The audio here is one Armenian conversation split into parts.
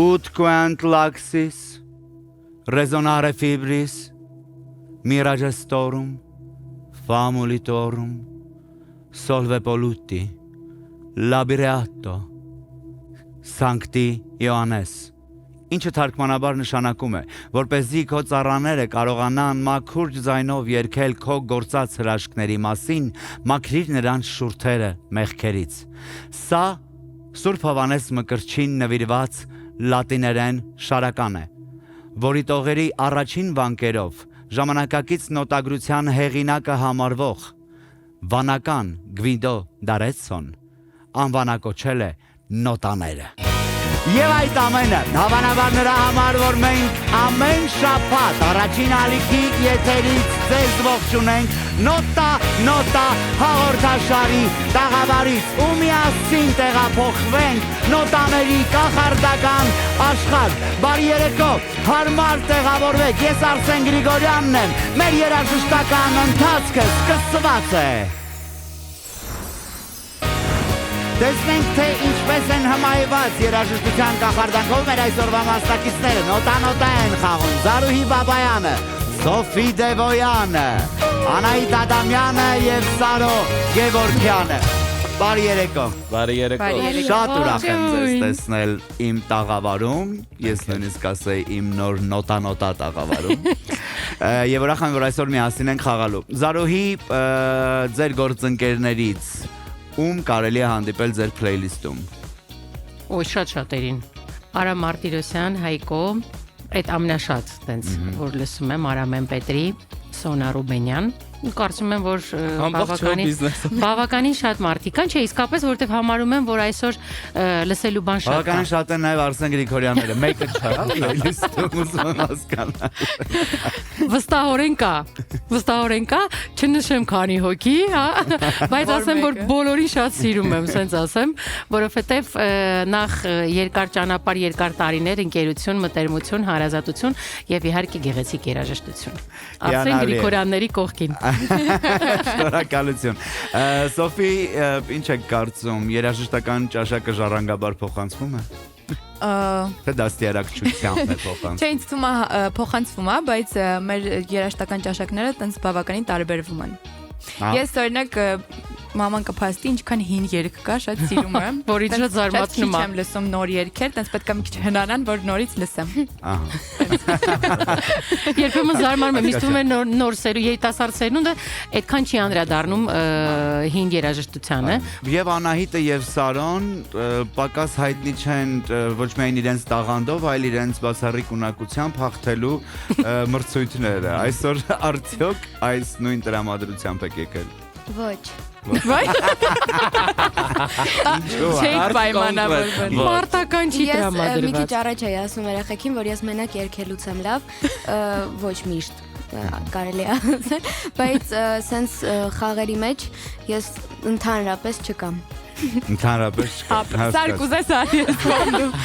ut quant laxis, resonare fibris, miragestorum, famulitorum, solve polluti, labireato, sancti Ioannes. Ինչը թարգմանաբար նշանակում է, որպեսզի քո ծառաները կարողանան մաքուր ձայնով երգել քո գործած հրաշքների մասին, մաքրիր նրանց շուրթերը մեղքերից։ Սա Սուրբ Հովհաննես Մկրտչին նվիրված լատիներեն շարական է, որի տողերի առաջին վանկերով ժամանակակից նոտագրության հեղինակը համարվող վանական Գվիդո Դարեցոն անվանակոչել է նոտաները։ Եվ այդ ամենը հավանաբար նրա համար, որ մենք ամեն շաբաթ առաջին ալիքի եթերից ձեզ ողջունենք նոտա հաղորդաշարի տաղավարից ու միասին տեղափոխվենք նոտաների կախարդական աշխարհ։ Բարի երեկո, հարմար տեղավորվեք, ես Արսեն Գրիգորյանն եմ, մեր երաժշտական ընթացքը սկսված է։ Տեսնենք, թե ինչպես են հմայված երաժշտության կախարդանքով մեր այսօրվա մասնակիցները նոտա են խաղում Զարուհի Բաբայանը, Սոֆի Դևոյանը, Անահիտ Ադամյանը և Սարո Գևորգյանը։ Բարի երեկո։ Բարի երեկո։ Շատ ուրախ եմ ձեզ տեսնել իմ տաղավարում, ես նույնիսկ ասեի իմ նոր նոտա տաղավարում։ Եվ ուրախ եմ, որ այսօր միասին ենք խաղալու։ Զարուհի, ձեր գործընկերներից ում կարելի է հանդիպել ձեր փլեյլիստում։ Ոյ շատ-շատերին։ Արա Մարտիրոսյան, Հայկո, այդ ամենաշատ տենց որ լսում եմ Արամեն Պետրի, Սոնա Ռուբենյան։ Կարծում եմ, որ բավականին շատ մարդիկ կան, չէ, իսկապես, որտեվ համարում եմ, որ այսօր լսելու բան շատ կա։ Բավականին շատ են նաև Արսեն Գրիգորյանները, մեկը չա, լիստում ուզում հասկանալ։ Վստահորեն կա, չնշեմ քանի հոգի, հա, բայց ասեմ, որ բոլորին շատ սիրում եմ, սենց ասեմ, որովհետև նախ երկար ճանապարհ, երկար տարիներ, ընկերություն, մտերմություն, հարազատություն եւ իհարկե գեղեցիկ երաժշտություն։ Արսեն Գրիգորյանների կողքին։ Շնորհակալություն։ Սոֆի, ինչ եք կարծում, երաժշտական ճաշակը ժառանգաբար փոխանցվում է։ Թե դաստիարակչությամբ է փոխանցվում։ Չէ, ինձ թվում է փոխանցվում է, բայց մեր երաժշտական ճաշակները տենց բավականին տարբերվում են։ Ես օրինակ մաման կփաստի ինչքան հին երգ կա, շատ սիրում եմ, որից շատ զարմացնում եմ լսում նոր երգեր, տենց պետք է մի քիչ հնանան, որ նորից լսեմ։ Երբեմն զարմանում եմ, ինձ թվում է նոր սերու երիտասարդ սերունդը այդքան չի անդրադառնում հին երաժշտությանը։ Եվ Անահիտը եւ Սարոն պակաս հայտնի չեն ոչ միայն իրենց տաղանդով, այլ իրենց բացառիկ ունակությամբ հաղթելու մրցույթները։ Այսօր արդյոք այս նույն տրամադրությամբ եք եկել։ Ոչ։ Չէիք պայմանավորվել։ Մարտական չի տրամադրված։ Ես մի քիչ առաջ էի ասում երեխեքին, որ ես մենակ երգելուց եմ լավ, ոչ միշտ կարելի է ասել, բայց սենց խաղերի մեջ ես ընդհանրապես չկամ։ Ընդհանրապես Սարկուզես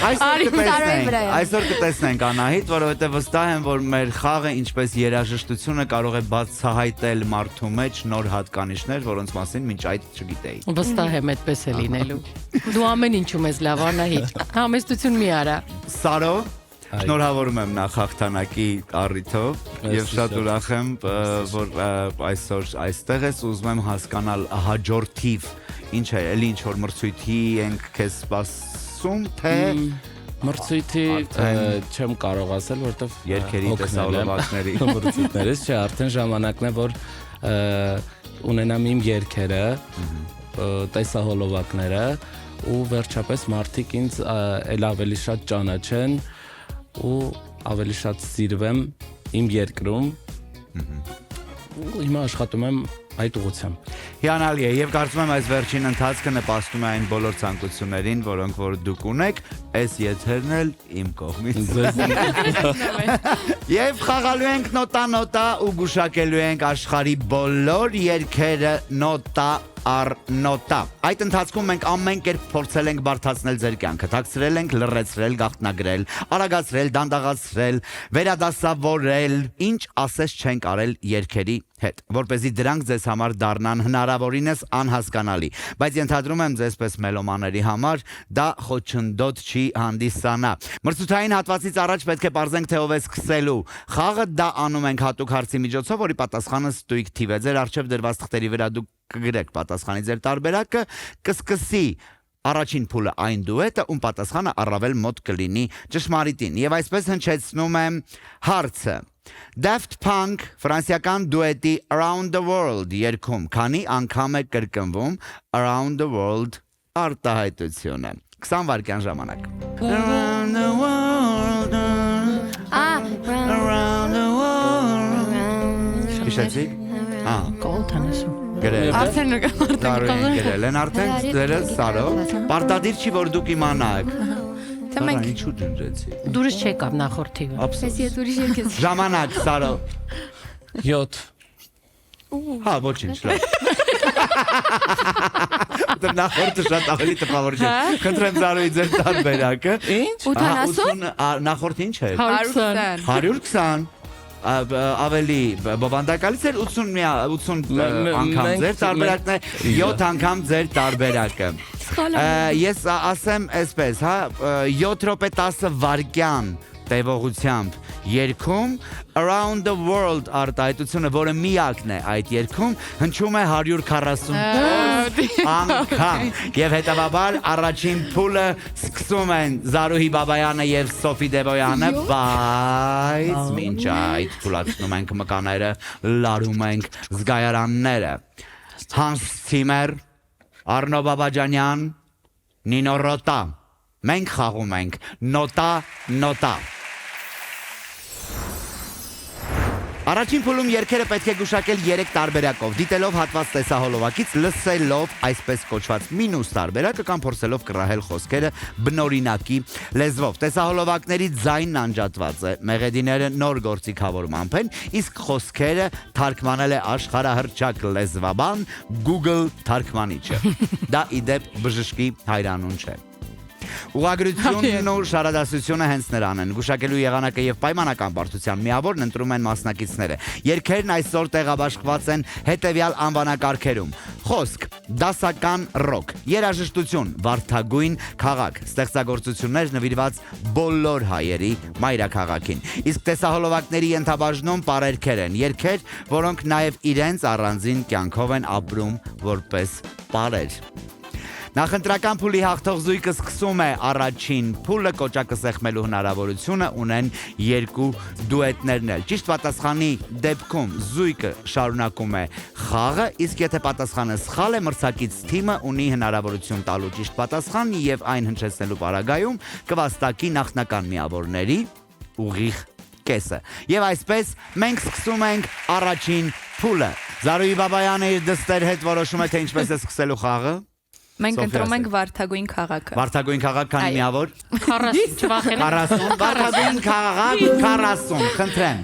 Այսօր կտեսնենք Անահիտ, որովհետև վստահ եմ, որ մեր խաղը ինչպես երաժշտությունը կարող է բացահայտել մարդու մեջ նոր հատկանիշներ, որոնց մասին մինչ այդ չգիտեի։ Վստահ եմ այդպես է լինելու։ Դու ամեն ինչում ես լավ, Անահիտ։ Համեստություն մի արա։ Սարո, շնորհավորում եմ նախ հաղթանակի առիթով եւ շատ ուրախ եմ, որ այսօր այստեղ ես, ուզում եմ հասկանալ հաջորդիվ ինչ է, էլի ինչ որ մրցույթի ենք քեզ սպասում, թե մրցույթի չեմ կարող ասել, որովհետև երգերի տեսահոլովակների մրցույթներից չէ, արդեն ժամանակն է, որ ունենամ իմ երգերը, տեսահոլովակները ու վերջապես մարդիկ ինձ էլ ավելի շատ ճանաչեն ու ավելի շատ սիրվեմ իմ երկրում ու հիմա աշխատում եմ այդ ուղղությամբ։ Հիանալի է եւ կարծում եմ այս վերջին ընթացքը նպաստում է այն բոլոր ցանկություններին, որոնք որ դուք ունեք, այս եթերն էլ իմ կողմից։ Եվ խաղալու ենք նոտա ու գուշակելու ենք աշխարհի բոլոր երգերը նոտա առ նոտա։ Այդ ընթացքում մենք ամեն կերպ փորձել ենք բարդացնել ձեր կյանքը, թաքցրել ենք, լռեցրել, գաղտնագրել, արագացրել, դանդաղացրել, վերադասավորել, ինչ ասես չենք արել երգերի հետ, որպեսզի դրանք ձեզ համար դառնան հնարավորինս անհասկանալի, բայց ենթադրում եմ ձեզպես մելոմաների համար դա խոչընդոտ չի հանդիսանա։ Մրցութային հատվածից առաջ պետք է պարզենք, թե ով է սկսելու խաղը, դա անում ենք հատուկ հարցի միջոցով, որի պատասխանը ստույգ թիվ է։ Ձեր առջև դրված թղթերի վրա դուք կգրեք պատասխանի ձեր տարբերակը, կսկսի առաջին փուլը այն դուետը, ում պատասխանը առավել մոտ կլինի ճշմարիտին։ Եվ այսպես հնչեցնում եմ հարցը. Daft Punk ֆրանսիական դուետի Around the World երգում քանի անգամ է կրկնվում Around the World արտահայտությունը։ 20 վայրկյան ժամանակ։ Around the world. Around the world. Հիշեցիք։ Կողոթանեսում։ Գրել։ Արդեն Գրել են արդեն դերը Սարո։ Պարտադիր չի որ դուք իմանաք։ Թե մենք Ինչու ջնջեցի։ Դուրս չեկավ նախորդ թիվը։ Ես ես ուրիշ երկես։ Ժամանակ Սարո։ 7 Հա, ոչինչ, լավ։ Դա նախորդը շատ ավելի տպավոր չէ։ Խնդրեմ Զարոյի ձեր տարբերակը։ Ինչ 80 Նախորդ ինչ էր։ 120 120 ավելի բովանդակալից էր 80 անգամ մենք- ձեր տարբերակն է 7 անգամ ձեր տարբերակը ես ասեմ այսպես հա 7 րոպե 10 վայրկյան տևողությամբ երգում Around the World արտահայտությունը, որը միակն է այդ երգում, հնչում է 140 անգամ եւ հետեւաբար առաջին փուլը սկսում են Զարուհի Բաբայանը եւ Սոֆի Դևոյանը, բայց մինչ այդ թույլատնում ենք մկաները, լարում ենք զգայարանները։ Հանս Ցիմեր, Արնո Բաբաջանյան, Նինո Ռոտա։ Մենք խաղում ենք նոտա։ Առաջին փուլում երգերը պետք է գուշակել 3 տարբերակով, դիտելով հատված տեսահոլովակից, լսելով այսպես կոչված մինուս տարբերակը կամ փորձելով կռահել խոսքերը բնօրինակի լեզվով։ Տեսահոլովակների ձայնն անջատված է, մեղեդիները նոր գործիքավորմամբ են, իսկ խոսքերը թարգմանել է աշխարհահռչակ լեզվաբան Google թարգմանիչը։ Դա իդեպ բժշկի հայրանուն չէ։ Ուղղագրությունն ու շարադասությունը հենց նրան են։ Գուշակելու եղանակը եւ պայմանական բարդության միավորն ընտրում են մասնակիցները։ Երգերն այսօր տեղաբաշխված են հետեւյալ անվանակարգերում. խոսք, դասական ռոք, երաժշտություն, վարդագույն քաղաք, ստեղծագործություններ նվիրված բոլոր հայերի մայրաքաղաքին։ Իսկ տեսահոլովակների ենթաբաժնում պարերքեր են, երգեր, որոնք նաեւ իրենց առանձին կյանքով են ապրում որպես պարեր։ Նախընտրական փուլի հաղթող զույգը սկսում է առաջին փուլը, կոճակը սեղմելու հնարավորությունը ունեն երկու դուետներն էլ։ Ճիշտ պատասխանի դեպքում զույգը շարունակում է խաղը, իսկ եթե պատասխանը սխալ է, մրցակից թիմը ունի հնարավորություն տալու ճիշտ պատասխան եւ այն հնչեցնելու պարագայում կվաստակի նախնական միավորների ուղիղ կեսը։ Եվ այսպես մենք սկսում ենք առաջին փուլը։ Զարուհի Բաբայանը իր դստեր հետ որոշում է, թե ինչպես է սկսելու խաղը։ Մենք ընտրում ենք վարդագույն քաղաքը։ Վարդագույն քաղաք քանի միավոր։ 40 չվախենա։ 40 վարդագույն քաղաք 40 խնդրեմ։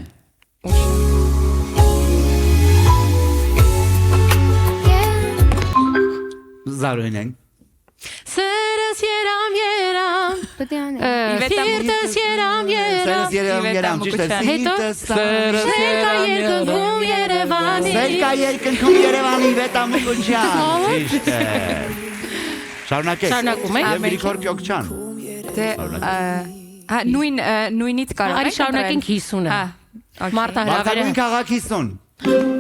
Զարուհին ենք։ Սերս երամ Պետք է անել։ Սիրտս երամ Սերս երամ ճիշտ է։ Հետո Սիրտս Սերկա երկնքում Երևանի Սերկա երկնքում Երևանի Վետամուկուչյան։ Ճիշտ է։ Շարունակեք։ Շարունակում ենք։ Եվ Գրիգոր Պյոկչյան։ Դե նույնից կարող Արի ենք շարունակենք 50-ը։ Հա։ Մարտահրավերը Վարդագույն քաղաք 50։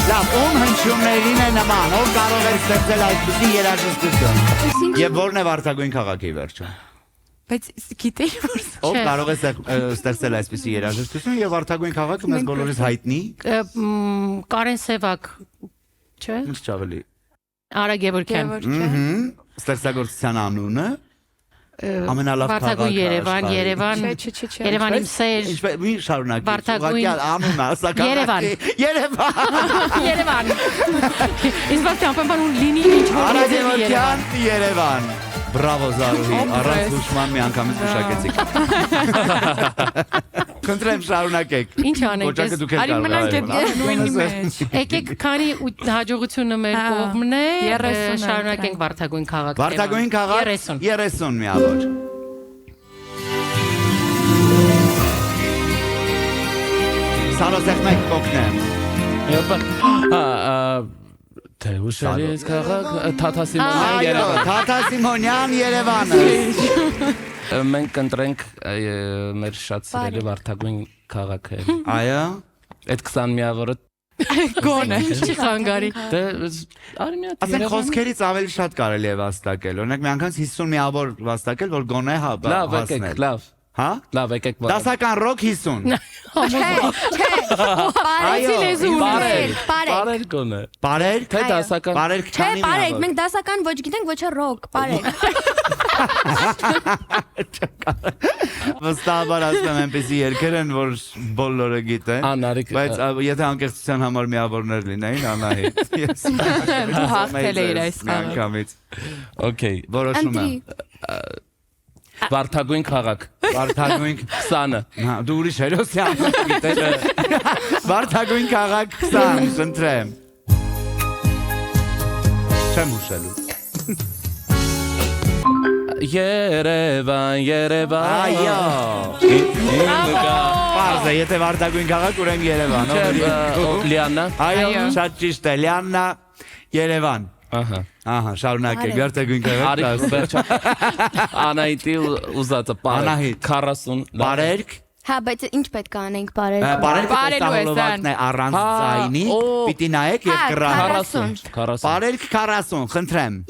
Լավ, ում հնչյուններին է նման, ով կարող է ստեղծել այսպիսի երաժշտություն։ Եվ որն է վարդագույն քաղաքի վերջը։ Բայց գիտեի որ Ով կարող է ստեղծել այսպիսի երաժշտություն եւ վարդագույն քաղաքը մեզ բոլորիս հայտնի։ Կարեն Սևակ, չէ՞։ Ինչ ճավելի։ Արա Գևորգյան։ Ստեղծագործության անունը ամենալավ Վարդագույն քաղաքը Երևան, Չէ։ Երևան իմ սեր։ Ինչպես մի շարունակի։ Վարդագույն- անունը, ասա քաղաքի։ Երևան։ Երևան։ Ինձ բախտ ամպան ու լինի ինչ որ Արա Գևորգյան, Երևան։ Բրավո Զարուհի, առանց հուշման մի անգամից ուշակեցիք։ Խնդրեմ շարունակեք։ Ինչ անենք Կոճակը ես։ դուք եք Արի մնանք կարող այդ նույնի մեջ։ Եկեք քանի հաջողությունը մեր Հա, կողմն է, 30 շարունակենք Վարդագույն քաղաք։ Վարդագույն քաղաք 30։ 30 միավոր։ Սարոսեխ մեկ կոգնեմ։ Թե ուշերից քաղաք Թաթասիմոնյան Այո, Երևան։ Թաթասիմոնյան Երևանը։ Մենք կընտրենք մեր շատ սիրելի վարդագույն քաղաքը։ Այո։ Այդ 20 միավորը Գոնե, չի խանգարի։ դե արի մի հատ Ասենք խոսքերից ավելի շատ կարելի է վաստակել։ Օրինակ մի անգամ 50 միավոր վաստակել, որ գոնե լավ եկեք, հասնել։ լավ։ Հա? Լավ եկեք։ Դասական ռոք 50։ Այո, Բարեր գոնե։ Բարեր, Թե դասական բարեր Չէ, քանի բարեք, միավոր։ մենք դասական ոչ գիտենք, ոչ է ռոք, բարեք։ Վստահաբար ասեմ այնպեսի երկեր են, որ բոլորը գիտեն։ Անարիկ Բայց եթե անկեղծության համար միավորներ լինեին, Անահիտ։ Ես Դու հաղթել էիր այս խաղը։ Միանգամից Okay, որոշում եմ։ վարդագույն քաղաք Վարդագույն 20-ը։ Հա, դու ուրիշ հերոսի անում գիտես։ Վարդագույն քաղաք 20, խնդրեմ։ Չեմ հուշելու։ Երևան Այո։ Պարզ է, եթե վարդագույն քաղաք ուրեմն Երևան, Լիանա Այո, շատ ճիշտ է, Լիաննա, Երևան։ Ահա Ահա, շարունակեք, վարդագույն քաղաք։ Արի վերջա Անահիտի ուզածը Անահիտ։ 40 Բարերք։ Հա, բայց ինչ պետք է անենք, բարեր։ Բարերքը Բարելու ես, տեսահոլովակն է առանց Հա, ձայնի, օ։ պիտի նայեք եւ Հա, կռահեք։ 40 Բարերք 40, խնդրեմ։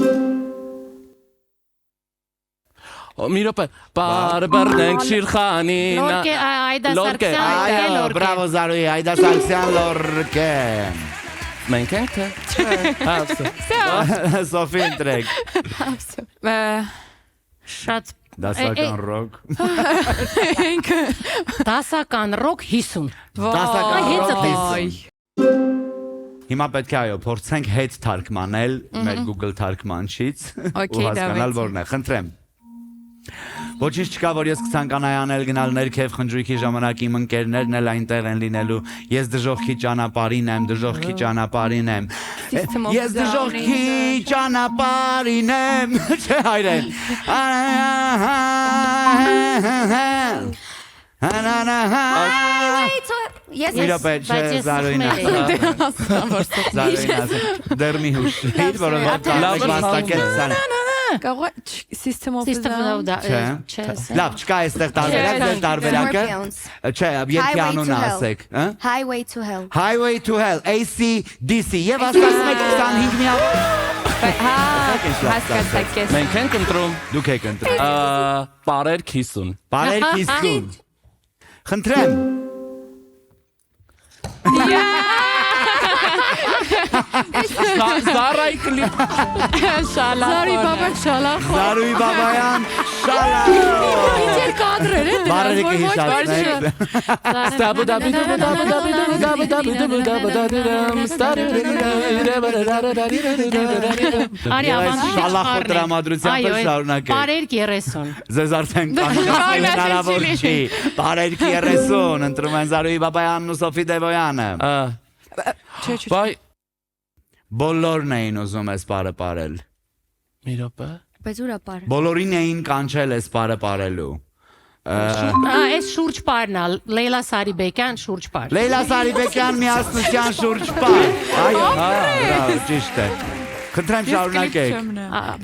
Մի րոպե բարբերնենք Շիրխանին Լորկե Այդա Լորկե, Սարգսյան, Այո, բրավո Զարուհի, Այդա Սարգսյան լորկե։ Մենք ենք թե Սոֆի ընտրեք։ շատ Դասական ռոք։ դասական ռոք 50։ Դասական հետը ռոք։ Այ, Հիմա պետք է այո, փորձենք հետ թարգմանել մեր Google թարգմանչից Okay, ու հասկանալ Դավիթ։ որն է։ Խնդրեմ։ Ոչինչ չկա, որ ես կցանկանայի անել գնալ ներքև խնջույքի ժամանակ իմ ընկերներն էլ այնտեղ են լինելու։ Ես դժոխքի ճանապարհին եմ, դժոխքի ճանապարհին եմ։ System of Ես դժոխքի ճանապարհին եմ։ Չէ հայրեն։ Ես Իրոպե, չէ, Զարուհին դեռ մի հուշիր, որովհետև լավ կարող վաստակել սան։ կարող է System of a Down։ Չէ։ Լավ, չկա այստեղ տարբերակ, ձեր տարբերակը։ Չէ, երկի անունը ասեք, հա? Highway to Hell։ Highway to Hell, AC/DC եւ ասացեք 25 միավոր։ Հա, հասկացեք ես։ Մենք ենք ընտրում Դուք եք ընտրում։ Բարեր 50 Բարեր 50։ Խնդրեմ։ Զարայ կլիպ Զարի բաբա շալախ։ Զարուհի Բաբայան, շալա։ Իջեր կադրեր են։ Բարերը կհիշացնենք։ Արի ավանդույթ Շալախո տրամադրությամբ շարունակեք։ Բարեր 30։ Ձեզ արդեն կանչել հնարավոր չի։ Բարեր 30, ընտրում են Զարուհի Բաբայանն ու Սոֆի Դևոյանը։ Բայ Բոլորն էին ուզում այս բարը ապարել։ մի րոպե Բայց ուրա պար։ Բոլորին էին կանչել այս բարը ապարելու։ Այս շուրջ պարն է, Լեյլա Սարիբեկյան շուրջ պար։ Լեյլա Սարիբեկյան միասնության շուրջ պար։ Այո, հա, բրավո, ճիշտ է։ Խնդրեմ շարունակեք։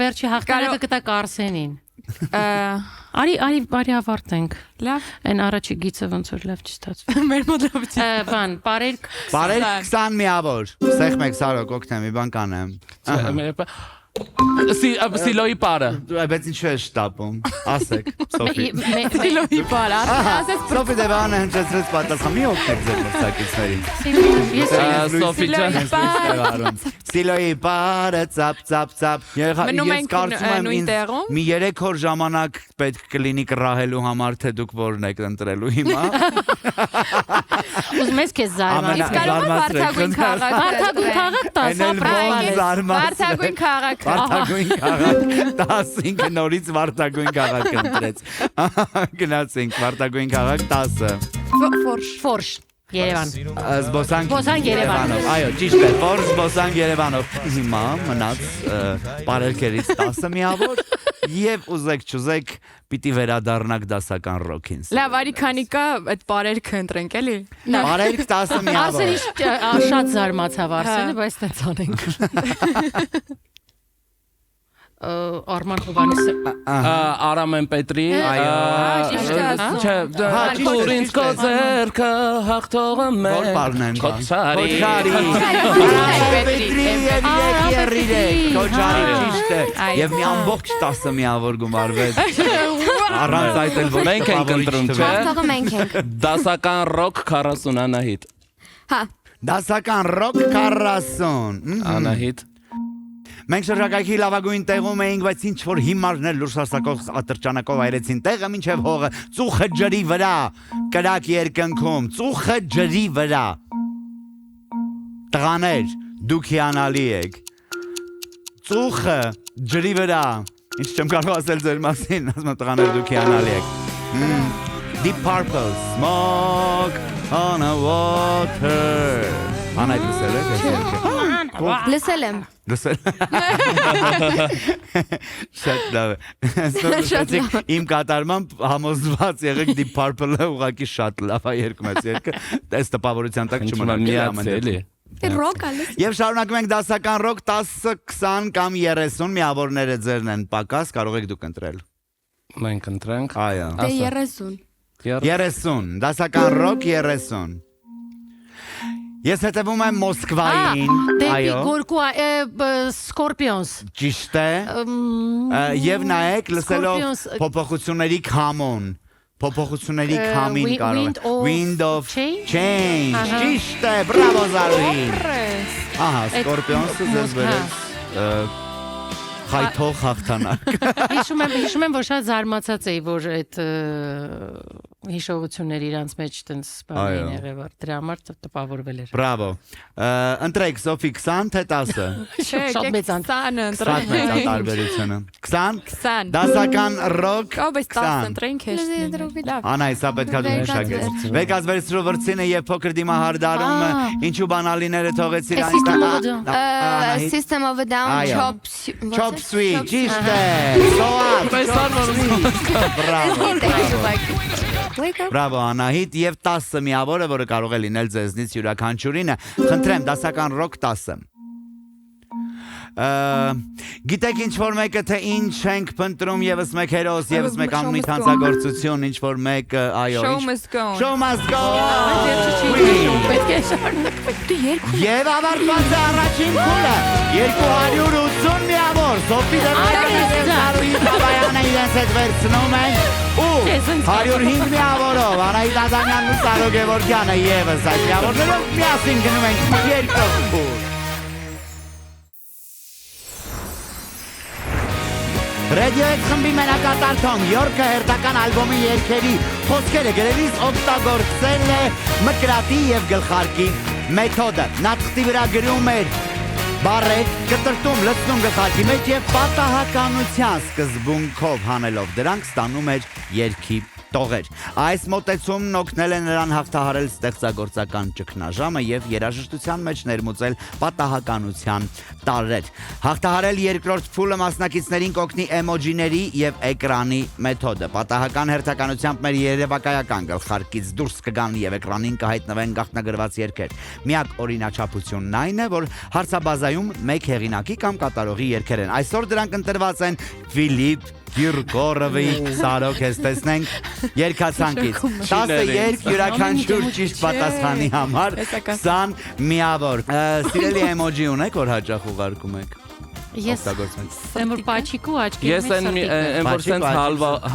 Վերջի հաղթանակը կտա Կարսենին։ Արի ավարտենք։ Լավ, Այն առաջի գիծը ոնց որ լավ չստացվում։ մեր մոտ լավ չի։ Բան, բարեր Բարեր 20 միավոր։ Սեղ մեկ սարոք օգնեմ, մի բան կանեմ։ մի րոպե Սիլոյի պարը Բայց ինչու է շտապում։ Ասեք, Սոֆի։ Սիլոյի բարա։ Սոֆի Դևոյանը հնչեցրեց պատասխան։ Մի օգնեք ձեր մրցակիցներին։ Սոֆի ջան Սիլոյի բարը ծապ ծապ ծապ։ Մնում Ես ենք կարծում եմ նույն ինձ տեղում։ մի 3 օր ժամանակ պետք կլինի կռահելու համար, թե դուք որն եք ընտրելու հիմա։ ուզում ես քեզ զարմանալ։ Իսկ կարող է Վարդագույն քաղաք։ Վարդագույն քաղաք տաս, Վարդագույն քաղաք։ Վարդագույն քաղաք 15 նորից Վարդագույն քաղաք ընտրեց։ Գնացինք Վարդագույն քաղաք 10-ը։ Ֆորշ Երևան։ Զբոսանք Երևանով։ Այո, ճիշտ է, որ զբոսանք Երևանով։ Հիմա մնաց բարերքերից 10 միավոր Եվ ուզեք չուզեք պիտի վերադառնաք դասական ռոքին։ Լավ, արի քանի կա այդ բարերքը ընտրենք էլի։ Բարերք 10 միավոր։ Արսենի շատ զարմացավ Արսենը, բայց տենց անենք։ Արման Հովանեսը Արամեն Պետրի ճիշտ ինձ կոզերքը հաղթողը Որ մեր պարնեն Քոչարի Քոչարի ճիշտ է Եվ մի ամբողջ 10 միավոր գումարվեց Առանց այդ էլ ոչ Մենք ենք ընտրում, չէ։ Հաղթողը մենք ենք։ Դասական ռոք 40 Անահիտ Հա։ Դասական ռոք 40 Անահիտ Մենք շրջակայքի լավագույն տեղում էինք, բայց ինչ որ հիմարներ լուրսարսակող ատրճանակով այրեցին տեղը մինչև հողը, ծուխը ջրի վրա, կրակ երկնքում, ծուխը ջրի վրա։ Տղաներ, դուք հիանալի եք։ Ծուխը ջրի վրա։ Ինչ չեմ կարող ասել ձեր մասին, ասում եմ տղաներ, դուք հիանալի եք։ Deep Purple, Smoke on a Water։ Անայդ լսել եք այս երգը։ Լսել եմ։ Լսել։ Շատ լավ է։ Իմ կատարմամբ համոզված եղեք Deep Purple-ը ուղղակի շատ լավ է երգում այս երգը։ Այս տպավորության տակ Միացելի Ռոք ալես։ Եվ շարունակում ենք դասական ռոք 10, 20 կամ 30 միավորները ձերն են պակաս, կարող եք դուք ընտրել։ Մենք ընտրենք Այո։ Դե 30։ 30, դասական ռոք 30։ Ես հետևում եմ Մոսկվային, Դեպի այո, Գորկու Scorpions ճիշտ է, և նայեք լսելով Scorpions, փոփոխությունների քամոն, փոփոխությունների քամին Wind կարող of Wind of Change? Change, Ահա։ ճիշտ է, բրավո Զարուհին, ահա, Այդ Scorpions-ը ձեզ Մոսկվա։ վերեց խայթող հաղթանակ, Հիշում եմ, որ շատ զարմացած էի, որ այդ հիշողությունները իրանց մեջ տենց բան էին եղել, դրա համար տպավորվել էր։ բրավո, ընտրեք Սոֆի 20 թե 10-ը, Շատ մեծ 20-ը շատ մեծ ընտրենք։ տարբերությունը, 20, 20։ դասական ռոք Կա, բայց 10 20, ընտրենք հեշտ։ Լավ։ Անայ, սա պետք է դու հիշակես։ Վեկած վերցրու վրցինը եւ փոքր դիմահարդարումը, ինչու բանալիները թողեցիր այնտեղ։ System of a Down, Այո։ Chop Suey, ճիշտ է։ Բրավո Անահիտ եւ 10 միավորը, որը կարող է լինել ձեզնից յուրաքանչյուրինը։ Խնդրեմ, դասական ռոք 10-ը։ Գիտեք ինչ որ մեկը թե ինչ ենք փնտրում եւս մեկ հերոս, եւս մեկ անմիտ հանցագործություն, ինչ որ մեկը, այո, Show must go. Show must go։ Պետք է շարունակել։ Եվ ավարտված է առաջին փուլը 280 միավոր Սոֆի Դեմիրյանը Բաբայանը իրենց հետ վերցնում են ու 105 միավորով Անահիտ Ազանյանն ու Սարո Գևորգյանը եւս այդ միավորներով միասին գնում են երկու փուլ Radiohead խմբի մենակատար Թոմ Յորքը հերթական ալբոմի երգերի խոսքերը գրելիս օգտագործել է մկրատի եւ գլխարկի մեթոդը։ Նա թղթի վրա գրում էր բառեր, կտրտում, լցնում գլխարկի մեջ եւ պատահականության սկզբունքով հանելով դրանք ստանում էր երգի տողեր։ Այս մոտեցումն օգնել է նրան հաղթահարել ստեղծագործական ճգնաժամը եւ երաժշտության մեջ ներմուծել պատահականության տարրեր։ Հաղթահարել երկրորդ փուլը մասնակիցներին կօգնի էմոջիների եւ էկրանի մեթոդը։ Պատահական հերթականությամբ մեր երևակայական գլխարկից դուրս կգան եւ էկրանին կհայտնվեն գաղտնագրված երգեր։ Միակ օրինաչափությունն այն է, որ հարցաբազայում մեկ հեղինակի կամ կատարողի երգեր են։ Այսօր դրանք ընտրված են Ֆիլիպ Կիրկորովի Սարո քեզ տեսնենք երկացանկից 10 երգ յուրաքանչյուր ճիշտ պատասխանի համար 20 միավոր սիրելի էմոջի ունեք որ հաճախ ուղարկում եք Ես եմ որ պաչիկու աչքի Ես այն որ սենց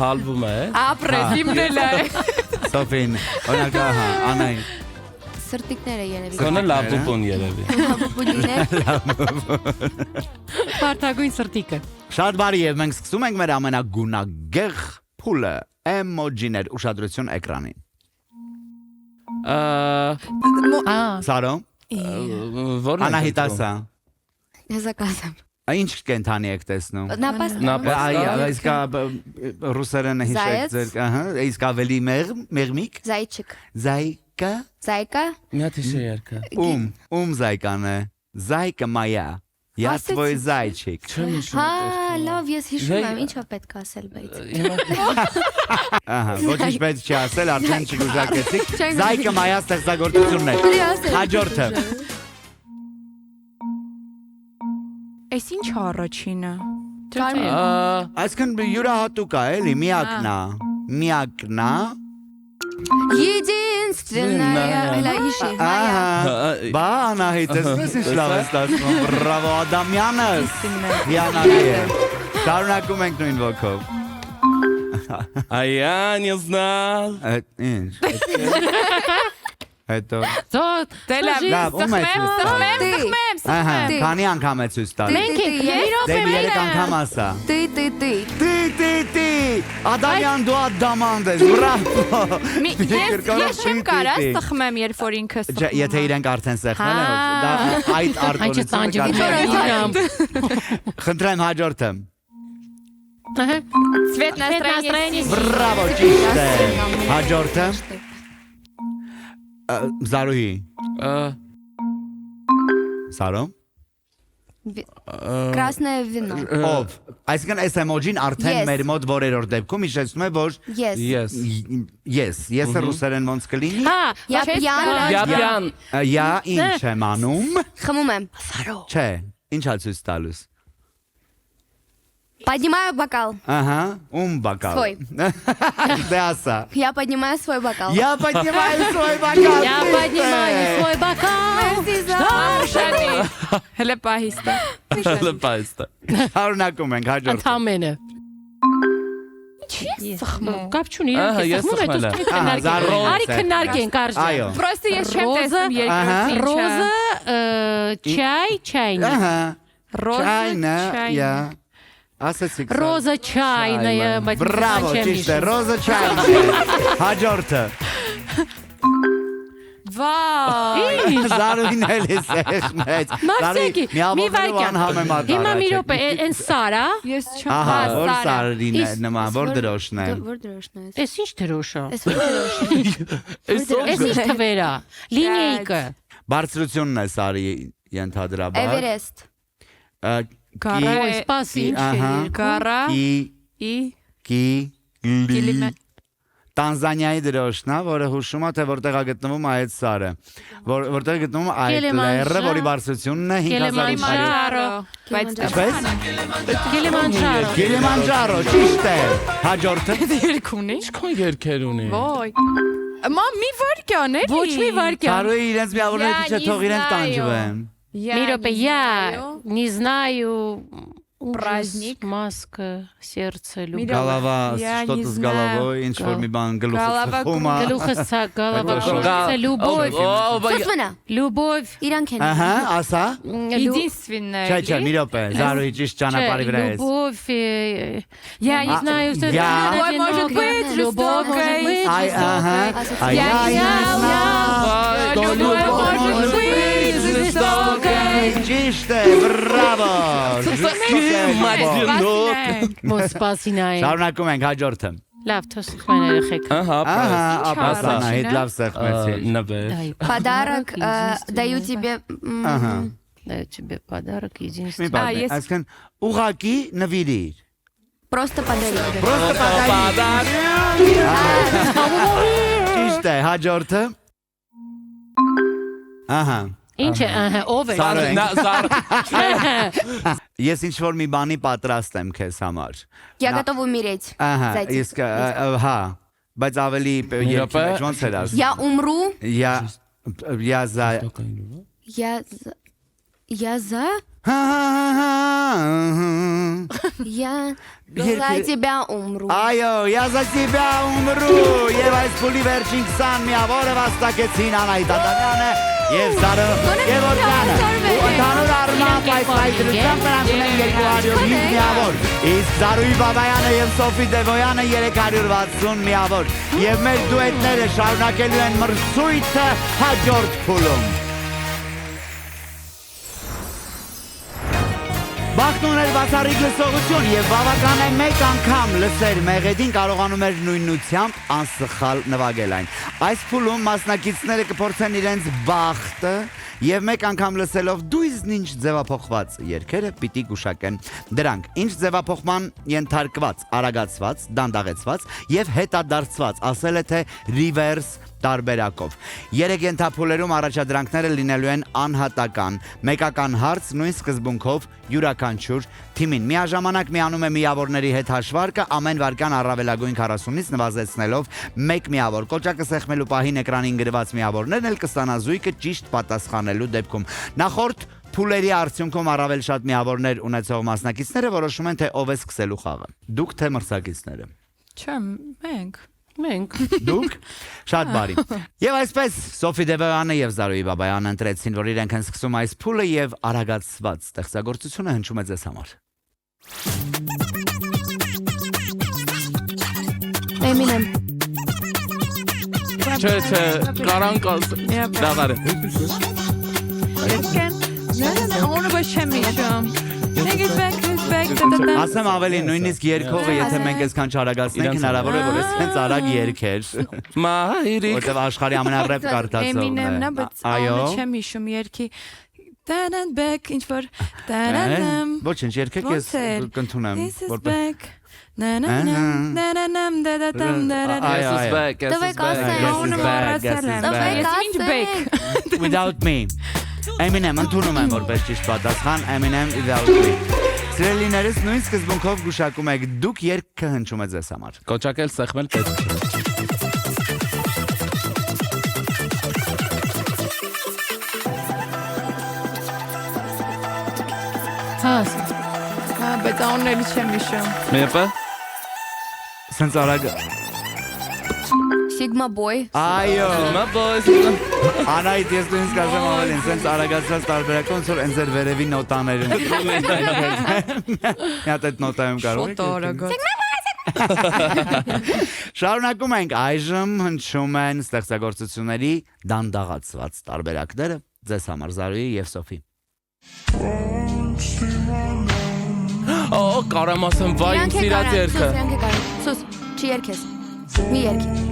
հալվում է Ապրեսիվն էլ է։ Սոֆին օրինակ հա Անային Սրտիկները երևի։ Կոնը լավ բուբոն երևի Բարդագույն սրտիկը Շատ բարի եւ մենք սկսում ենք մեր ամենագունագեղ փուլը էմոջիներ ուշադրություն էկրանին Սարո Որն է Անահիտասա Հեզակազեմ։ Ինչ կենթանի եք տեսնում Նապաս։ Այսքա ռուսերենը հիշեք ձեր ահա իսկ ավելի մեղմիկ Զայչիկ։ Զայկա Զայկա։ Մի հատ հիշե երգը Զայկան է Զայկը մայա Я твой зайчик։ Հա, լավ, ես հիշում եմ, ինչա պետք է ասել, բայց։ Ահա, ոչինչ պետք չի ասել, արդեն չգուշակեցիք։ Զայկը մայա ստեղծագործությունն է։ Հաջորդը։ Այս ինչ է առաջինը։ Այսքան յուրահատուկ է, էլի, միակնա։ Единственная, հələ հիշի։ Ահա, բա Անահիտ, ես ինչ լավ ես դասում, բրավո Ադամյանս։ Հիանալի է։ Շարունակում ենք նույն ոգով։ А я не знал. Ինչ։ Հետո։ Լավ, ում է ցույց տալու։ Ահա, քանի անգամ է ցույց տալու։ Մենք ենք Դե 3 անգամ ասա։ Տի։ Ադամյան դու Ադամանդ ես, բրավո։ Ես չեմ կարա սխմեմ, երբ որ ինքս սխմում։ Եթե իրենք արդեն սեղմել են, դա այդ Այնչե տանջվի արտոնությունը։ Խնդրեմ հաջորդը։ Цвет настроения։ Բրավո, ճիշտ է։ Հաջորդը։ Զարուհի։ Սարո։ Красное вино։ Ով։ Այսինքն այս էմոջին արդեն Yes. մեր մոտ որերորդ դեպքում հիշեցնում է, որ Yes։ Եսը ռուսերեն ոնց կլինի։ Я пьяна։ Я пьян. Յա ինչ եմ անում։ Խմում եմ։ Չէ, ինչ է ցույց տալուս։ Поднимаю бокал։ Ահա, բակալ։ Свой։ Դե ասա։ Я поднимаю свой бокал։ Я поднимаю свой бокал։ Я поднимаю свой бокал. Հələ պահիստը։ Լպայստը։ Շարունակում ենք հաջորդ։ Ընդամենը։ Կապ չունի, Ահա, ես սխմում սխմել եմ։ եմ, Ահա, Զարուհի։ Արի քննարկենք արժե։ Այո։ Պրոստը ես չեմ Ռոզը, տեսնում երկրորդ ինչը։ Ռոզը, չայնի։ Ահա։ Ռոզը, Չայնը, չայնը։ յա։ Ասացիք։ Ռոզը չայնը, բայց Բրավո, չեմ ճիշտ է, հիշում։ ռոզը չայնը։ Հաջորդը։ Վայ։ Զարուհին էլի սեղմեց։ Մարսեկի, մի վայրկյան։ համեմատ։ Հիմա մի րոպե, այն Սարա, Ես չեմ Ահա, որ հասարը։ Սարին է նման, որ դրոշն է։ Որ դրոշն է։ այս ինչ դրոշա։ Էս որ դրոշն է։ Այս ինչ թվերա։ Լինեիկը։ Բարձրությունն է Սարի ենթադրաբար։ Էվերեստ։ Գարա Ոյ, սպասի, ինչ Ահա։ է։ Գարա ի Կի Տանզանիայի դրոշն է, որը հուշում է, թե որտեղ է գտնվում այդ սարը։ Որտեղ է գտնվում այդ լեռը, որի բարձրությունն է 5800։ Բայց Ինչպես։ Կիլիմանջարո։ Կիլիմանջարո, ճիշտ է։ Հաջորդը։ երկունի։ Ինչքան երկեր ունի։ Ոյ։ Մամ, մի վարքյան էլի։ Ոչ մի վարքյան։ Կարոյի իրենց միավորները Я թե не թող իրենց знаю. տանջվեն։ Մի րոպե, я не знаю. Праздник. Маска, сердце, Մի любовь. րոպե։ Գալավա, Я что-то не с знаю. головой, ինչ որ մի բան գլուխը Գալավա խփում է։ Գլուխը սա, գալավա, Այդպես կողմը, любовь, Սոթվնա։ любовь. Իրանք են։ Ահա, ասա։ Единственное։ Չէ, մի րոպե, Զարուհի ճիշտ ճանապարհի վրա ես։ Любовь, Я не знаю, что это. Я- Ой, может быть, Любовь, может жестокой. быть. Ай, ահա։ Ай, Я ай, не знаю, что Любовь любовь может быть жестокой. Ճիշտ է, բրավո։ Ոնց սպասինային։ Շարունակում ենք հաջորդը։ Լավ, թողնեն երեխեք։ Ահա, Ահա, ապա Չարը, Սանահիտ չէ՞։ լավ սեղմեցի։ նվեր։ Подарок даю тебе։ Ահա։ Даю тебе подарок Մի единственный։ բան, ես- այսքան ուղակի նվիրիր։ Просто подари тебе։ Просто պադարի։ Ճիշտ է, հաջորդը։ Ահա։ Ինչ է, ահա, ով է։ Սարը ենք։ Ահա, Ես ինչ որ մի բանի պատրաստ եմ քեզ համար։ Я готов умереть։ Ահա, Зайти. իսկ հա, բայց ավելի երկի րոպե։ մեջ ոնց էր ասում։ Я умру, Я за я за я за тебя умру։ Այո, я за тебя умру։ Եվ այս փուլի վերջին 20 միավորը վաստակեցին Անահիտ Ադամյանը եւ Զարը Գևորգյանը։ Ու ընդհանուր առմամբ այս հայտարարությամբ նրանք ունեն 205 միավոր։ Իսկ Զարուհի Բաբայանը եւ Սոֆի Դևոյանը 360 միավոր։ Եվ մեր դուետները շարունակելու են մրցույթը հաջորդ փուլում։ Բախտն ուներ բացառիկ լսողություն եւ բավական է մեկ անգամ լսեր մեղեդին կարողանում էր նույնությամբ անսխալ նվագել այն։ Այս փուլում մասնակիցները կփորձեն իրենց բախտը եւ մեկ անգամ լսելով դույզն ինչ ձևափոխված երգերը պիտի գուշակեն դրանք ինչ ձևափոխման ենթարկված արագացված դանդաղեցված եւ հետադարձված ասել է թե reverse տարբերակով։ Երեք ենթափուլերում առաջադրանքները լինելու են անհատական, մեկական հարց նույն սկզբունքով յուրաքանչյուր թիմին։ Միաժամանակ միանում է միավորների հետ հաշվարկը ամեն վարքյան առավելագույն 40-ից նվազեցնելով 1 միավոր։ Կոճակը սեղմելու պահին էկրանին գրված միավորներն էլ կստանա զույգը ճիշտ պատասխանելու դեպքում։ Նախորդ փուլերի արդյունքում առավել շատ միավորներ ունեցող մասնակիցները որոշում են թե ով է սկսելու խաղը։ Դուք թե մրցակիցները։ Չեմ, մենք Դուք շատ բարի։ Եվ այսպես Սոֆի Դևոյանը եւ Զարուհի Բաբայանը ընտրեցին, որ իրենք են սկսում այս փուլը եւ արագացված ստեղծագործությունը հնչում է ձեզ համար։ Eminem Չէ, Կարանկաս։ Դավարը։ Onu başamayacağım. Ne gitmek. Ասեմ ավելի նույնիսկ երգողը եթե մենք այսքան չարագացնենք հնարավոր է որ այսպես արագ երգեր Մայրիկ։ որտեղ աշխարհի ամենառեպ կարդացողն է։ Eminem'ն է, բայց չեմ հիշում երգի Dun back ինչ որ Dun Ոչինչ երգեք ես կընդունեմ back Նանանամ Տվեք ասեմ Without me Eminem ընդունում եմ որպես ճիշտ պատասխան Eminem without me Սիրելիներս նույն սկզբունքով գուշակում եք դուք երգը հնչում է ձեզ համար Կոճակել սեղմել պետք չէ բայց անունը չեմ հիշում Մեպը Սենց արագ Sigma Boy Այո Sigma Boy Անայդ ես նույնիսկ ասեմ ավելին սենց արագացած տարբերակը ոնց որ ընձեր վերևի նոտաներում Մի հատ այդ նոտայում կարող եք Շարունակում ենք այժմ հնչում են ստեղծագործությունների դանդաղացված տարբերակները ձեզ համար Զարուհի եւ Սոֆի Օ, կարամ ասեմ, վայ, իմ սիրած երգը Սուս, չի երգես Մի երգի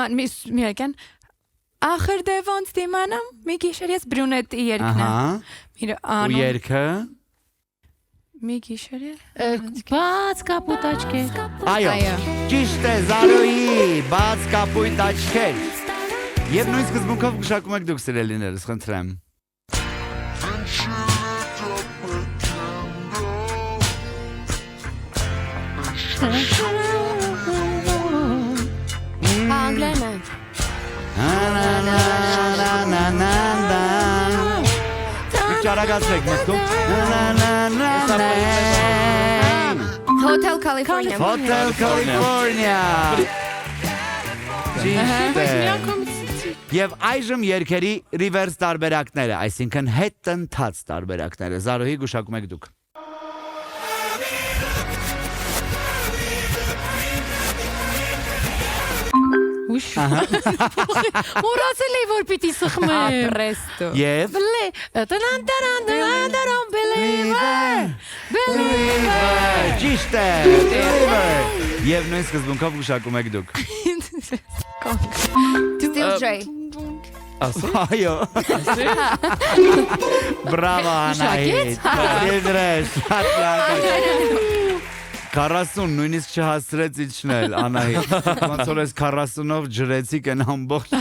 մի եկեն Ախր դե ոնց դիմանամ մի գիշեր ես բրունետի երգն Ու երգը Մի գիշեր Բաց կապույտ աչքեր Այո, ճիշտ է Զարուհի, բաց կապույտ աչքեր Եվ նույն սկզբունքով գուշակում եք դուք սիրելիներս, խնդրեմ Անգլերն է Ճարագացրեք մտքում Hotel California Hotel California Ճիշտ է Եվ այժմ երգերի reverse տարբերակները, այսինքն հետընթաց տարբերակները Զարուհի գուշակում եք դուք Ուշ Մորացել էի որ պիտի սխմեմ Presto Եվ Believer Ճիշտ է Believer Եվ նույն սկզբունքով գուշակում եք դուք Still J Այո Բրավո Անահիտ Դրես 40 նույնիսկ չհասցրեց իջնել Անահիտ ոնց որ այս 40-ով ջրեցիք են ամբողջ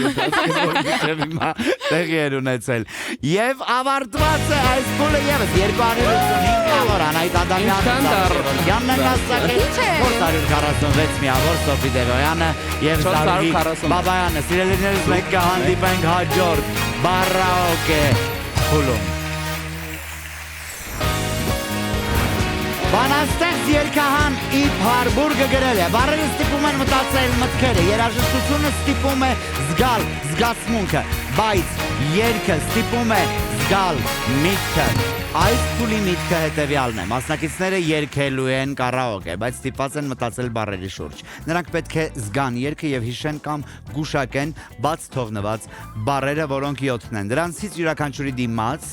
տեղի էր ունեցել եւ ավարտված է այս փուլը եւս 285 միավոր Անահիտ Ադամյանը նասակել 446 միավոր Սոֆի Դևոյանը եւ Զարուհի Բաբայանը սիրելիներս մենք կհանդիպենք հաջորդ բարաոկե փուլում Բանաստեղծ երգահան Իփ Հարբուրգը գրել է Բառերը ստիպում են մտածել մտքերը Երաժշտությունը ստիպում է զգալ զգացմունքը Բայց երգը ստիպում է զգալ միտքը Այս փուլի միտքը հետևյալն է Մասնակիցները երգելու են կարաոկե Բայց ստիպված են մտածել բառերի շուրջ Նրանք պետք է զգան երգը եւ հիշեն կամ գուշակեն բաց թողնված բառերը որոնք 7-ն են Դրանցից յուրաքանչյուրի դիմաց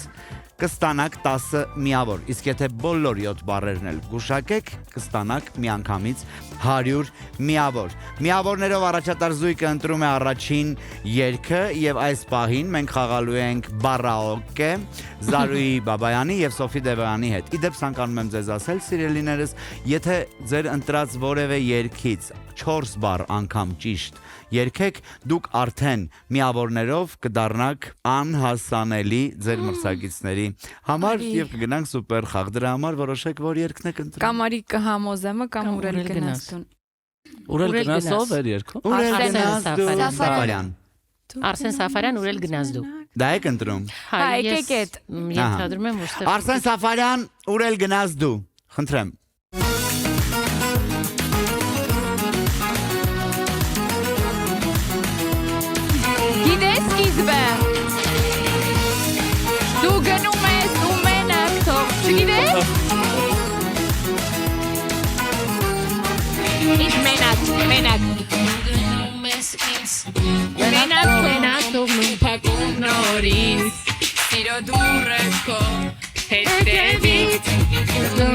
կստանաք 10 միավոր։ Իսկ եթե բոլոր 7 բառերն էլ գուշակեք, կստանաք միանգամից 100 միավոր։ Միավորներով առաջատար զույգը ընտրում է առաջին երգը եւ այս պահին մենք խաղալու ենք Բարաոկե Զարուհի Բաբայանի եւ Սոֆի Դևոյանի հետ։ Իդեպ ցանկանում եմ ձեզ ասել, սիրելիներս, եթե ձեր ընտրած որևէ երգից 4 բառ անգամ ճիշտ երգեք, դուք արդեն միավորներով կդառնաք անհասանելի ձեր մրցակիցների համար եւ կգնանք սուպեր խաղ։ Դրա համար որոշեք, որ երգն եք ընտրում։ Կամ արի կհամոզեմը, կամ Ուրել գնաս տուն։ Ուրել գնաս ով էր երգում։ Ուրել գնաս դու Սաֆարյան։ Արսեն Սաֆարյան, Ուրել գնաս դու։ Դա եք ընտրում։ Հա, եկեք այդ։ Ենթադրում եմ, որ Արսեն Սաֆարյան, Ուրել գնաս դու։ Խնդրեմ։ Գիտես սկիզբը։ Դու գնում ես ու մենակ թող, չգիտես։ Ինչ մենակ։ Մենակ թող նու փակում նորից, սիրո դուրը քո հետևից, դու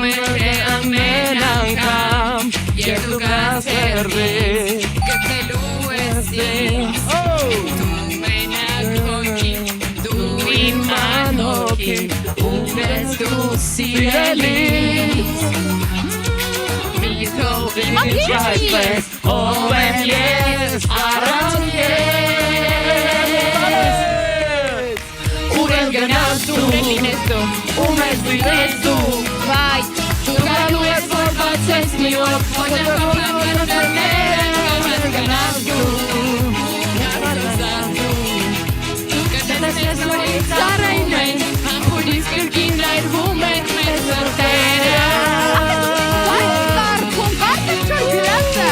ամեն անգամ, և դու գասերվի, գտնելու ես ինձ, դու մենակ հոգի, դու իմ անհոգի, ու ես դու սիրելիս, մի թող ինձ այսպես, ով եմ ես, առանց ես, Ուրել գնաս դու, ու մեզ դույրես դու, վայ, դու գալու ես, որ բացես մի օր, Ուրել գնաս դու, կտեսես նորից առայն են, համպուրից կրկին լայրվում են մեզ զրտերը, Կարդը չոր գրածը,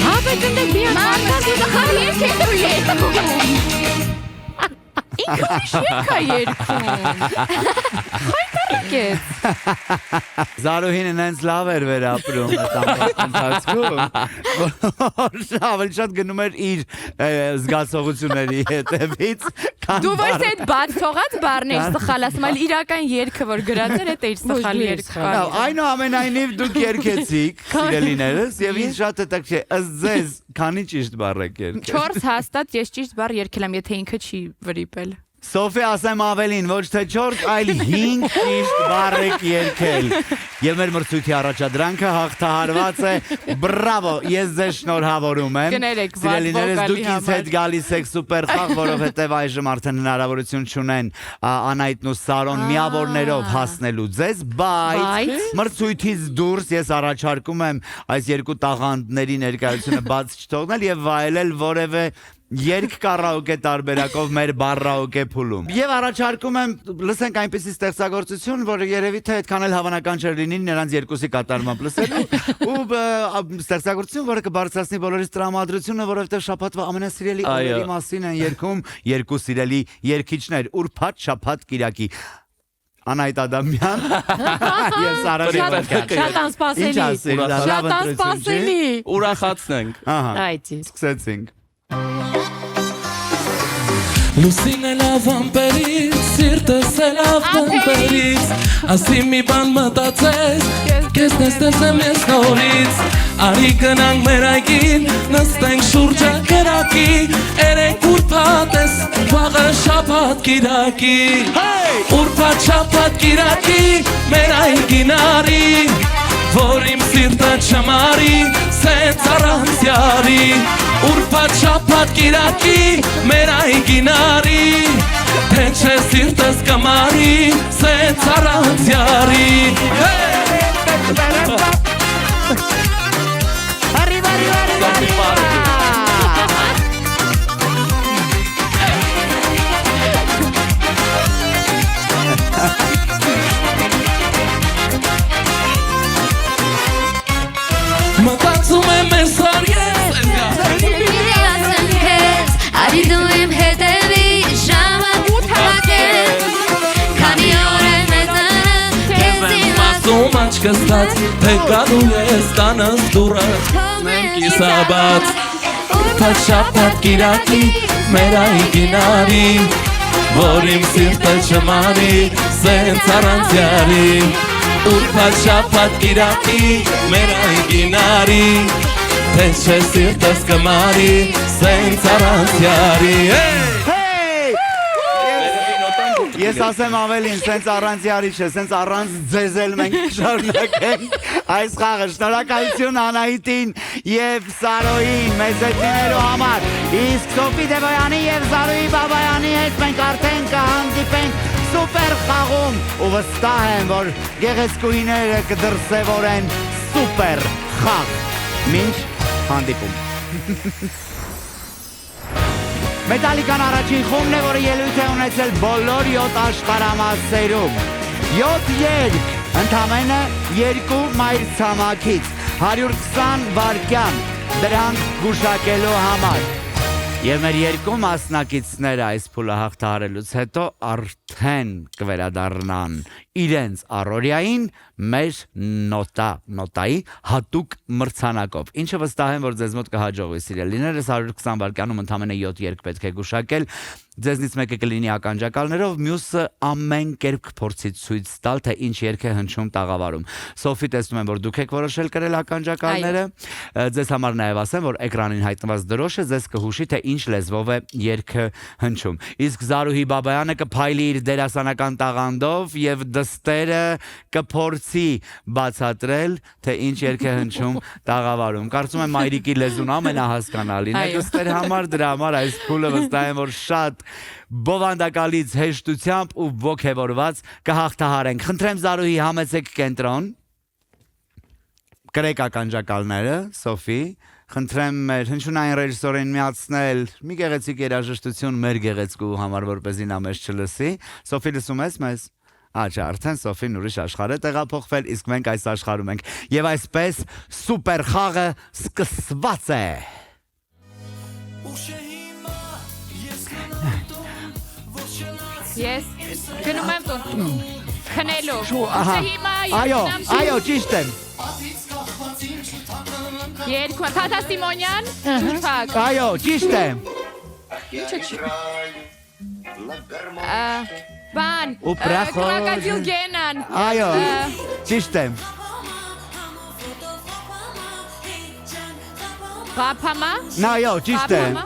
հապետ ընդեք միան մարդան դու դխար երկեք ու երկում, ինքը ուրիշ երգ է երգում, Զարուհին ինձ լավ էր վերապրում ընթացքում, որ ավելի շատ գնում էր իր զգացողությունների հետևից, Դու ոչ այդ բաց թողած բառն էր սխալ, ասում այլ իրական երգը, որ գրած էր, դա իր սխալ երգը։ Այնուամենայնիվ դուք երգեցիք, սիրելիներս, եւ ինձ շատ հետաքրքիր է, ըստ ձեզ քանի ճիշտ բառ եք երգել։ 4 հաստատ ես ճիշտ բառ երգել եմ, եթե ինքը չի վրիպել։ Սոֆի, ասեմ ավելին, ոչ թե 4, այլ 5 ճիշտ բառ եք երգել։ Եվ մեր մրցույթի առաջադրանքը հաղթահարված է։ Բրավո, ես ձեզ շնորհավորում եմ։ Կներեք, Սիրելիներս, վոկալի դուք ինձ հետ գալիս եք սուպեր խաղ, որովհետև այժմ արդեն հնարավորություն չունեն Անահիտն ու Սարոն միավորներով հասնելու ձեզ, բայց մրցույթից դուրս ես առաջարկում եմ այս երկու տաղանդների ներկայությունը բաց չթողնել եւ վայելել որևէ երգ կարաոկե տարբերակով մեր բարաոկե փուլում։ Եվ առաջարկում եմ լսենք այնպիսի ստեղծագործություն, որը երևի թե այդքան էլ հավանական չէր լինի նրանց երկուսի կատարմամբ լսելու, ու ստեղծագործություն, որը կբարձրացնի բոլորիս տրամադրությունը, որովհետև շաբաթվա ամենասիրելի օրերի մասին են երգում երկու սիրելի երգիչներ՝ ուրբաթ շաբաթ կիրակի։ Անահիտ Ադամյան եւ Սարան Պետրոսյան։ Շատ անսպասելի։ Շատ անսպասելի։ Ուրախացնենք։ Ահա, Այդի։ սկսեցինք։ Լուսին է լավ ամպերից, սիրտս է լավ տամպերից, ասի մի բան մտածես, կեզ նստեսեմ ես նորից, արի գնանք մեր այգին, նստենք շուրջը կրակի, երենք ուրբաթ ես, վաղը շաբաթ կիրակի, ուրբաթ շաբաթ կիրակի, մեր այգին արի, որ իմ սիրտը չմարի, սենց առանց յարի, ուրբաթ շաբաթ կիրակի, մեր այգին արի, թե չէ սիրտս կմարի, սենց առանց յարի, մտածում եմ ես արյես Արի դու իմ հետևի ժամը ուտհակես Քանի օր է մեզանը քեզ իմ ասում աչքս տած թե գալու ես տանս դուրը մենք կիսաբաց ուրբաթ շաբաթ կիրակի մեր այգին արի որ իմ սիրտը չմանի սենց առանց յարի Ուրբաթ շաբաթ կիրակի մեր այգին արի Թե չէ սիրտս կմարի սենց առանց յարի Ես ասեմ ավելին, սենց առանց յարի չէ, սենց առանց ձեզել մենք շարունակենք այս խաղը Շնորհակալություն Անահիտին և Սարոյին մեզ հետ լինելու համար Իսկ Սոֆի Դևոյանի և Զարուհի Բաբայանի հետ մենք արդեն կհանդիպենք սուպեր խաղում ու վստահ եմ, որ գեղեցկուհիները կդրսևորեն սուպեր խաղ Մինչ հանդիպում Մետալիկան առաջին խումբն է, որը ելույթ է ունեցել բոլոր 7 աշխարհամասերում 7 երգ, ընդամենը 2 մայրցամաքից 120 վայրկյան դրանք գուշակելու համար Եվ մեր երկու մասնակիցները այս փուլը հաղթահարելուց հետո արդեն կվերադառնան իրենց առօրյային մեր նոտայի հատուկ մրցանակով Ինչը վստահ եմ, որ ձեզ մոտ կհաջողվի սիրելիներս 120 վայրկյանում ընդամենը 7 երգ պետք է գուշակել Ձեզնից մեկը կլինի ականջակալներով, մյուսը ամեն կերպ կփորձի ցույց տալ, թե ինչ երգ է հնչում տաղավարում Սոֆի, տեսնում եմ, որ դուք եք որոշել կրել ականջակալները Ձեզ համար նաև ասեմ, որ էկրանին հայտնված դրոշը ձեզ կհուշի, թե ինչ լեզվով է երգը հնչում Իսկ Զարուհի Բաբայանը կփայլի իր դերասանական տաղանդով և դստերը կփորձի բացատրել, թե ինչ երգ է հնչում տաղավարում Կարծում եմ մայրիկի լեզուն ամենահասկանալին է դստեր համար, դրա համար այս փուլը վստահ եմ, որ շատ բովանդակալից հեշտությամբ ու ոգևորված կհաղթահարենք Խնդրեմ Զարուհի համեցեք կենտրոն Կրեք ականջակալները, Սոֆի Խնդրեմ մեր հնչյունային ռեժիսորին միացնել մի գեղեցիկ երաժշտություն մեր գեղեցկու համար, որպեսզի նա մեզ չլսի Սոֆի լսում ես մեզ Աչա, արդեն Սոֆին ուրիշ աշխարհ է տեղափոխվել, իսկ մենք այս աշխարհում ենք Եվ այսպես սուպեր խաղը սկսված է Ես գնում եմ տուն քնելու Այո, ճիշտ եմ Երկու Թաթա Սիմոնյան Ջուրփակ Այո, ճիշտ եմ Բան Ուպրախո Կրակադիլ Գենան Այո, ճիշտ եմ Պապամա Այո, ճիշտ եմ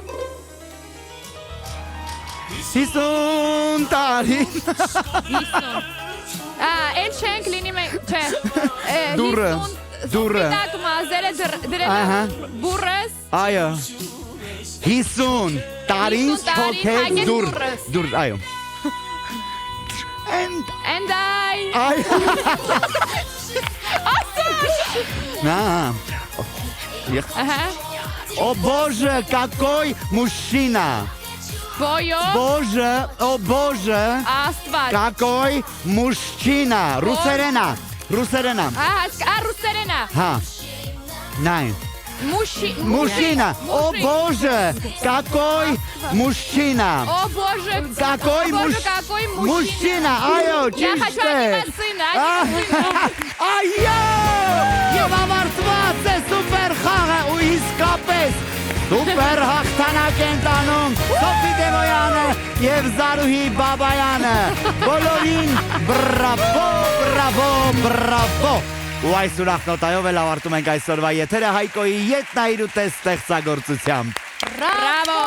50 տարի Էլ չենք լինի մենք Չէ Դուրը Սպիտակ մազերը բուրըս Այո 50 տարի թոքել դուր Այո And I О боже, какой мужчина Боже, о боже Какой мужчина Русерена Русерена Ха Nein Мужчина О боже Какой мужчина О боже Какой мужчина Այո, ճիշտ է Այո Եվ ավարտված է սուպեր խաղը ու իսկապես Սուպեր հաղթանակ են տանում Սոֆի Դևոյանը և Զարուհի Բաբայանը Բոլորին բրավո, բրավո, բրավո Ու այս ուրախ նոտայով էլ ավարտում ենք այսօրվա եթերը Հայկոյի Ետնայիր ու տես ստեղծագործությամբ Բրավո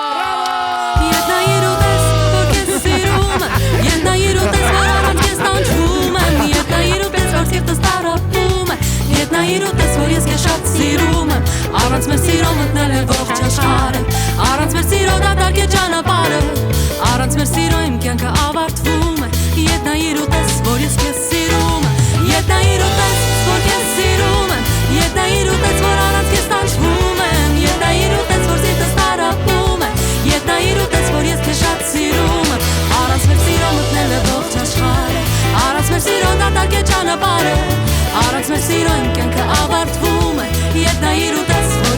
Ետնայիր ու տես, որ կեզ սիրում Ետնայիր ու տես, որ առանց կեզ տանչում Ետնայիր ու տես, որ սիրտս տարապում Ետնայիր ու տես, որ ես կեզ շատ սիրում Առանց մեր սիրո մտնել է ողջ աշխարհը Առանց մեր սիրո դատարկ է ճանապարհը Առանց մեր սիրո իմ կյանքը ավարտվում է Ետնայիր ու տես, որ ես կեզ սիրում Ետնայիր ու տես